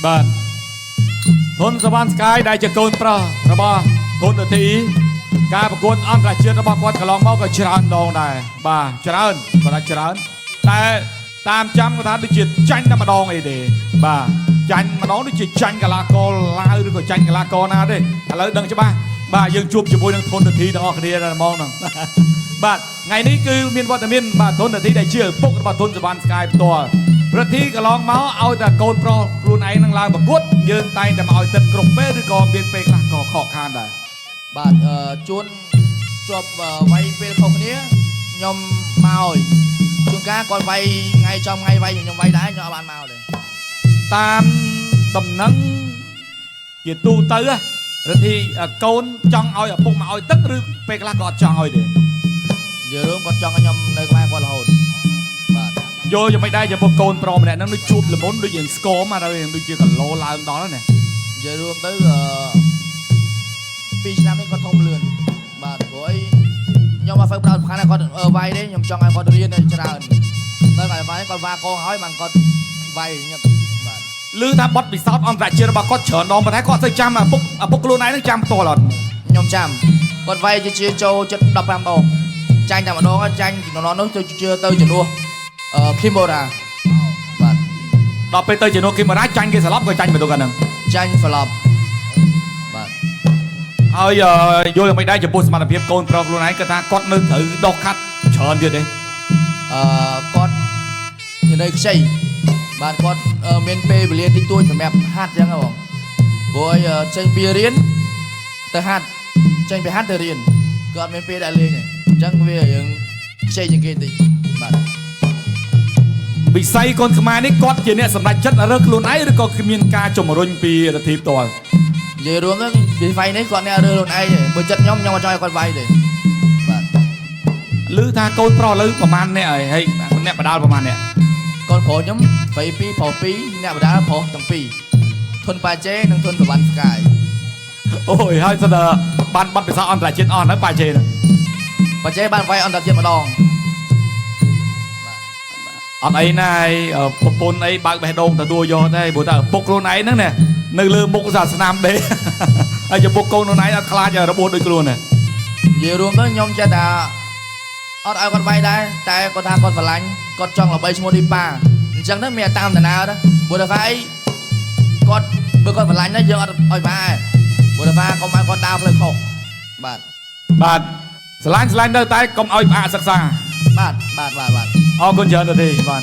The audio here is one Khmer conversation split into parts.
បាទ ធនសវណ្ណស្កាយដែលជាកូនប្រុសរបស់ធនធីការប្រកួតអន្តរជាតិរបស់គាត់កន្លងមកក៏ច្រើនដងដែរបាទច្រើនគាត់ថាច្រើនតែតាមចាំគាត់ថាដូចជាចាញ់តែម្ដងអីទេបាទចាញ់ម្ដងដូចជាចាញ់កីឡាករឡាវឬក៏ចាញ់កីឡាករណាទេឥឡូវដឹងច្បាស់បាទយើងជួបជាមួយនឹងធនធីទាំងអស់គ្នាតែហ្មងហ្នឹងបាទថ្ងៃនេះគឺមានវត្តមានបាទធនធីដែលជាឪពុករបស់ធនសវណ្ណស្កាយផ្ទាល់ប្រធីកន្លងមកឲ្យតែកូនប្រុសខ្លួនឯងនឹងឡើងប្រកួតយើងតែងតែមកឲ្យទឹកគ្រប់ពេលឬក៏មានពេលខ្លះក៏ខកខានដែរបាទជួនជាប់វាយពេលខុសគ្នាខ្ញុំមកឲ្យជួនកាលគាត់វាយថ្ងៃចំថ្ងៃវាយខ្ញុំវាយដែរខ្ញុំអត់បានមកទេតាមដំណឹងជាទូទៅរទ្ធីកូនចង់ឲ្យឪពុកមកឲ្យទឹកឬពេលខ្លះក៏អត់ចង់ឲ្យទេនិយាយរួមគាត់ចង់ឲ្យខ្ញុំនៅក្បែរគាត់រហូតបាទយកយ៉ាងមិនដែរចំពោះកូនប្រុសម្នាក់ហ្នឹងដូចជួបល្មុនដូចយើងស្គមមកហើយដូចជាគីឡូឡើងដល់ណានិយាយរួមទៅ2 ឆ្នាំនេះគាត់ធំលឿនបាទព្រោះអីខ្ញុំមកហ្វឹកប្រោតសំខាន់ណាគាត់វាយទេខ្ញុំចង់ឲ្យគាត់រៀនច្រើននៅតែវាយគាត់វាកងហើយបានគាត់វាយញឹកបាទឮថាបត់ពិសោធន៍អន្តរជាតិរបស់គាត់ច្រើនដងប៉ុន្តែគាត់ទៅចាំឪពុកខ្លួនឯងនឹងចាំផ្ទាល់អត់ខ្ញុំចាំគាត់វាយជាចូលចិត្ត15ដងចាញ់តែម្ដងចាញ់ជំនាន់នោះទៅជឿទៅជំនួសឃីម៉ូរ៉ាបាទដល់ពេលទៅជំនួសឃីម៉ូរ៉ាចាញ់គេស្លាប់ក៏ចាញ់បន្ទុកអាហ្នឹងចាញ់ស្លាប់បាទហើយយល់យ៉ាងមិនដែរចំពោះសមត្ថភាពកូនប្រុសខ្លួនឯងគាត់ថាគាត់នៅត្រូវដោះខាត់ច្រើនទៀតទេគាត់នៅខ្ចីបាទគាត់មានពេលវេលាតិចតួចសម្រាប់ហាត់អញ្ចឹងហ៎បងព្រោះចេញពីរៀនទៅហាត់ចេញពីហាត់ទៅរៀនគាត់មានពេលដែលលេងអញ្ចឹងវាយើងខ្ចីជាងគេតិចបាទវិស័យកូនខ្មែរនេះគាត់ជាអ្នកសម្រេចចិត្តរើសខ្លួនឯងឬក៏គ្មានការជំរុញពីរដ្ឋាភិបាលនិយាយរួមទៅវិស័យនេះគាត់អ្នករើសខ្លួនឯងទេបើចិត្តខ្ញុំអត់ចង់ឲ្យគាត់វាយទេបាទឮថាកូនប្រុសឥឡូវប្រហែលអ្នកហើយអ្នកបដាលប្រហែលអ្នកកូនប្រុសខ្ញុំស្រី2ប្រុស2អ្នកបដាលប្រុសទាំងពីរធនប៉ាជេនិងធនសវណ្ណស្កាយអូយហើយស្ដាបានបាត់ពិសោធន៍អន្តរជាតិអស់ហើយប៉ាជេហ្នឹងប៉ាជេបានវាយអន្តរជាតិម្ដងអត់អីណាយប្រពន្ធអីបើកបេះដូងទទួលយកទេព្រោះតែឪពុកខ្លួនឯងហ្នឹងណានៅលើមុខសាសនាដេហើយចំពោះកូនខ្លួនឯងអត់ខ្លាចរបួសដូចខ្លួនទេនិយាយរួមទៅខ្ញុំចេះតែអត់ឲ្យគាត់វាយដែរតែគាត់ថាគាត់ស្រឡាញ់គាត់ចង់ល្បីឈ្មោះនេះប៉ាអញ្ចឹងទៅមានតាមតាណាទៅព្រោះតែថាអីគាត់បើគាត់ស្រឡាញ់ទៅយើងអត់ឲ្យប៉ាទេព្រោះតែថាកុំឲ្យគាត់ដើរផ្លូវខុសបាទស្រឡាញ់ទៅតែកុំឲ្យផ្អាកសិក្សាបាទអរគុណច្រើនទៅទេបាទ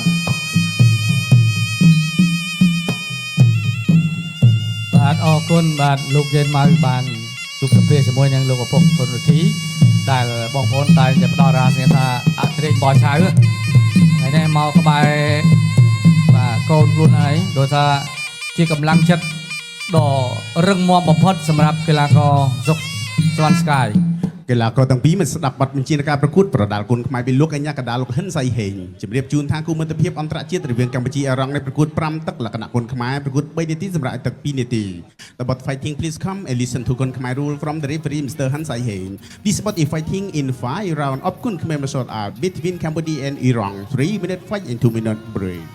អរគុណបាទលោកយេនម៉ៅបានជួបសម្ភាសជាមួយនឹងលោកឪពុកធនធីដែលបងប្អូនតែផ្ដល់រាសនាមថាអត្រេកបោះឆៅថ្ងៃនេះមកក្បែរបាទកូនខ្លួនឯងដោយសារជាកម្លាំងចិត្តដ៏រឹងមាំបំផុតសម្រាប់កីឡាករសុកសវណ្ណស្កាយកីឡាករទាំងពីរមិនស្ដាប់បទបញ្ជាការប្រកួតប្រដាល់គុណខ្មែរពីលោកអញ្ញាកដាលោកហិនសៃហេងជម្រាបជូនថាគូមិត្តភាពអន្តរជាតិរវាងកម្ពុជាអឺរ៉ង់នៃប្រកួត5ទឹកលក្ខណៈគុណខ្មែរប្រកួត3នាទីសម្រាប់ទឹក2នាទី The bot fighting please come and listen to គុណខ្មែរ rule from the referee Mr. Han Sai Heng This sport is fighting in 5 round of គុណខ្មែរ martial art between Cambodia and Iran 3 minute fight and 2 minute break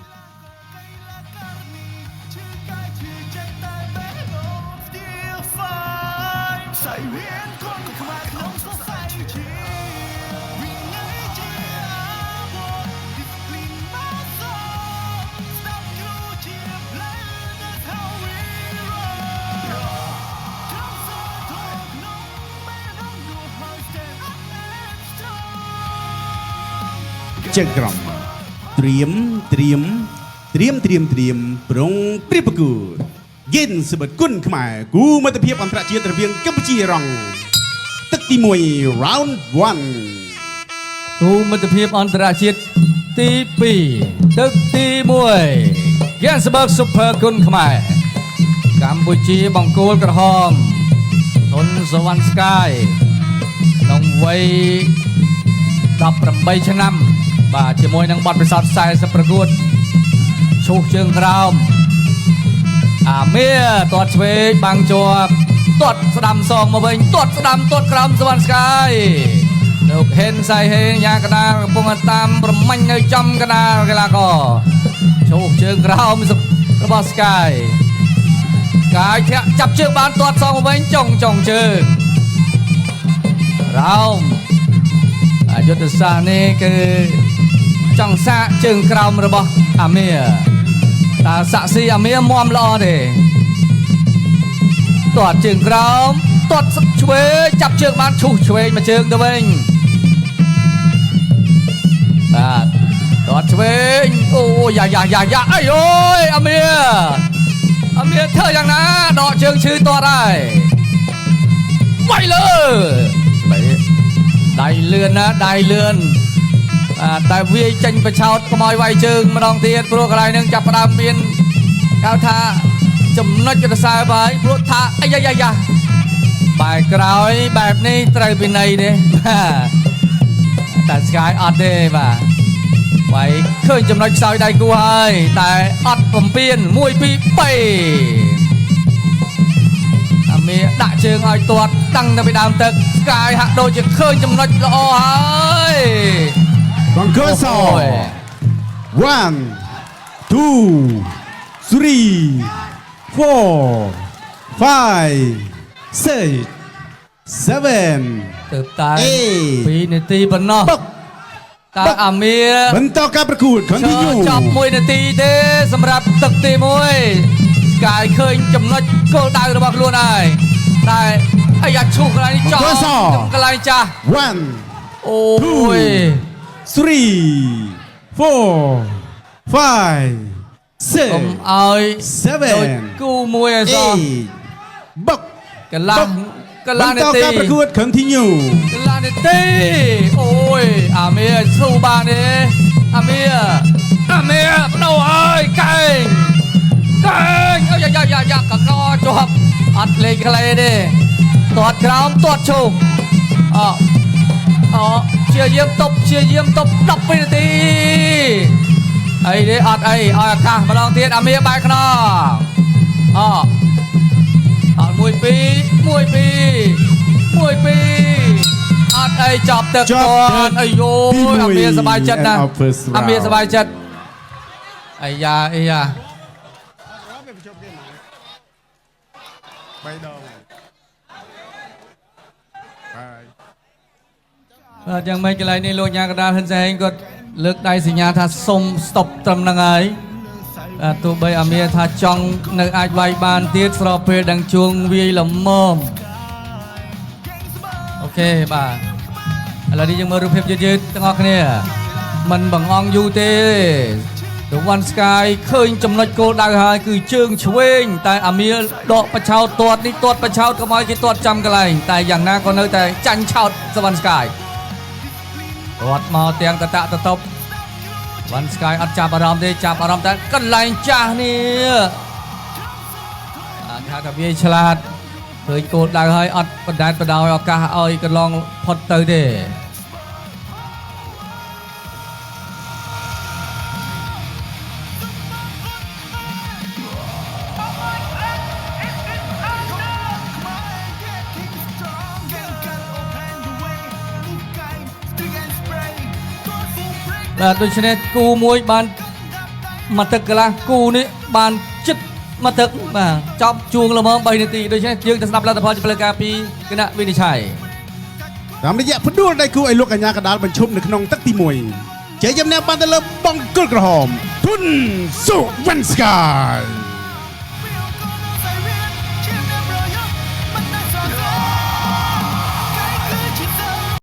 ចេះក្រំត្រៀមប្រងព្រៀបប្រគួតយិនសបិតគុណខ្មែរគូមិត្តភាពអន្តរជាតិរវាងកម្ពុជារងទឹកទី1 round 1គូមិត្តភាពអន្តរជាតិទី2ទឹកទី1 Gensburg Super គុណខ្មែរកម្ពុជាបង្គោលក្រហមធនសវណ្ណស្កាយក្នុងវ័យ18ឆ្នាំបាទជាមួយនឹងបទពិសោធន៍40ប្រកួតឈូសជើងក្រោមអាមៀទាត់ឆ្វេងបាំងជាប់ទាត់ស្ដាំសងមកវិញទាត់ស្ដាំទាត់ក្រោមសវណ្ណស្កាយលោកហេនសៃហេងយ៉ាកដាកំពុងតាមប្រមាញ់នៅចំកដាលកីឡាករឈូសជើងក្រោមរបស់ស្កាយ Sky ធាក់ចាប់ជើងបានទាត់សងមកវិញចុងជើងរោមយុទ្ធសាស្ត្រនេះគឺចង់សាកជើងក្រោមរបស់អាមៀតើសាក់ស៊ីអាមៀមាំល្អទេទាត់ជើងក្រោមទាត់ឆ្វេងចាប់ជើងបានឈូសឆ្វេងមកជើងទៅវិញបាទទាត់ឆ្វេងអូយ៉ាអីអូយអាមៀធ្វើយ៉ាងណាដកជើងឈឺទាត់ហើយវាយលើដៃលឿនណាដៃលឿនតែវាយចេញប្រឆោតកុំឲ្យវាយជើងម្ដងទៀតព្រោះកន្លែងនឹងចាប់ផ្ដើមមានហៅថាចំណុចយុទ្ធសាស្ត្រហើយព្រោះថាអាយ៉ាបែរក្រោយបែបនេះត្រូវពិន័យទេតែ Sky អត់ទេបាទវាយឃើញចំណុចខ្សោយដៃគូហើយតែអត់បំពេញ1 2 3អាមៀដាក់ជើងឲ្យទាត់តាំងទៅពីដើមទឹក Sky ហាក់ដូចជាឃើញចំណុចល្អហើយ Bangkoso 1 2 3 4 5 6 7 ទៅតែ2នាទីប៉ុណ្ណោះតើអាមៀ បន្តការប្រកួត continue ចប់1នាទីទេសម្រាប់ទឹកទី1 Sky ឃើញចំណុចគោលដៅរបស់ខ្លួនហើយតែអាយ៉ាឈូកន្លែងនេះចោលកន្លែងចាស់ 1 អូយ 3 4 5 កុំ 6 ឲ្យដូច 7 គូមួយអសោះ 8បុក កន្លះនា បន្ត ទី ការប្រកួត continue កន្លះនាទីអូយអាមៀស៊ូបានទេអាមៀបដូរហើយកែងអូយ៉ាកកជាប់អត់លេងខ្លីទេទាត់ក្រោមទាត់ឈូកព្យាយាមទប់10វិនាទីអីទេអត់អីឲ្យឱកាសម្ដងទៀតអាមៀបែរខ្នងអត់1 2 1 2អត់អីចប់ទឹកគាត់អាយូអាមៀសប្បាយចិត្តណាស់អាមៀសប្បាយចិត្តអាយ៉ាបាទយ៉ាងម៉េចកន្លែងនេះលោកញ៉ាកដាលហ៊ុនសែនគាត់លើកដៃសញ្ញាថាសុំស្តុបត្រឹមហ្នឹងហើយទោះបីអាមៀថាចង់នៅអាចវាយបានទៀតស្របពេលដឹងជួងវាយល្មមអូខេបាទឥឡូវនេះយើងមើលរូបភាពយឺតទាំងអស់គ្នាមិនបង្អង់យូរទេ The One Sky ឃើញចំណុចគោលដៅហើយគឺជើងឆ្វេងតែអាមៀដកបឆោតទាត់នេះទាត់បឆោតកុំឲ្យគេទាត់ចាំកន្លែងតែយ៉ាងណាក៏នៅតែចាញ់ឆោត The One Sky ទាត់មកទាំងតតប One Sky អត់ចាប់អារម្មណ៍ទេចាប់អារម្មណ៍តែកន្លែងចាស់នេះថាវាឆ្លាតឃើញគោលដៅហើយអត់បណ្ដែតបណ្ដោយឱកាសឲ្យកន្លងផុតទៅទេដូច្នេះគូមួយបានមកទឹកកន្លះគូនេះបានចិត្តមកទឹកបាទចប់ជួងល្មម3នាទីដូច្នេះយើងទៅស្ដាប់លទ្ធផលជាផ្លូវការពីគណៈវិនិច្ឆ័យតាមរយៈផ្ដួលដៃគូឲ្យលោកកញ្ញាកដាលបញ្ឈប់នៅក្នុងទឹកទី1ជ័យជំនះបានទៅលើបង្គោលក្រហមទុនសុវណ្ណស្កាយ